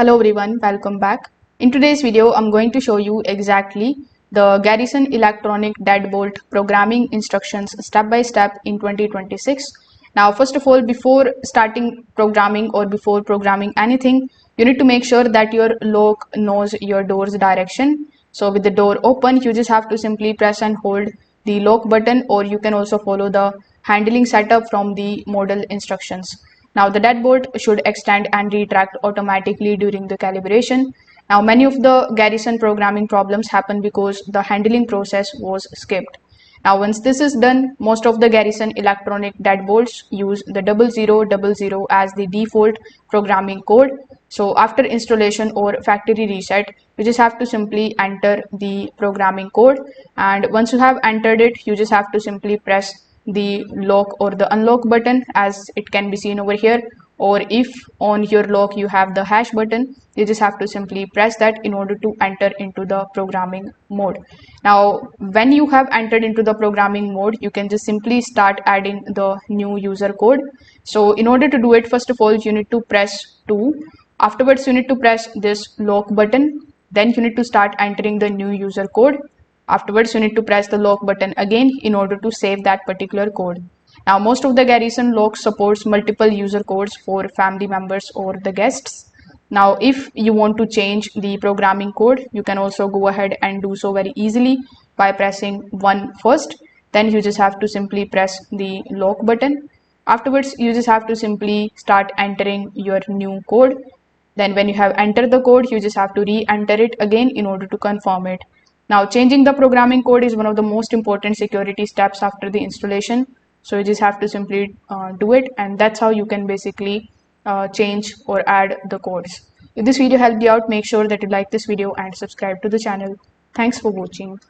Hello everyone, welcome back. In today's video, I'm going to show you exactly the Garrison electronic deadbolt programming instructions step by step in 2026. Now, first of all, before starting programming or before programming anything, you need to make sure that your lock knows your door's direction. So with the door open, you just have to simply press and hold the lock button, or you can also follow the handling setup from the model instructions. Now the deadbolt should extend and retract automatically during the calibration. Now many of the Garrison programming problems happen because the handling process was skipped. Now once this is done, most of the Garrison electronic deadbolts use the 0000 as the default programming code. So after installation or factory reset, you just have to simply enter the programming code, and once you have entered it, you just have to simply press the lock or the unlock button as it can be seen over here, or if on your lock you have the hash button, you just have to simply press that in order to enter into the programming mode. Now when you have entered into the programming mode, you can just simply start adding the new user code. So in order to do it, first of all you need to press 2. Afterwards you need to press this lock button, then you need to start entering the new user code. Afterwards, you need to press the lock button again in order to save that particular code. Now, most of the Garrison lock supports multiple user codes for family members or the guests. Now, if you want to change the programming code, you can also go ahead and do so very easily by pressing 1 first. Then you just have to simply press the lock button. Afterwards, you just have to simply start entering your new code. Then when you have entered the code, you just have to re-enter it again in order to confirm it. Now, changing the programming code is one of the most important security steps after the installation. So you just have to simply do it, and that's how you can basically change or add the codes. If this video helped you out, make sure that you like this video and subscribe to the channel. Thanks for watching.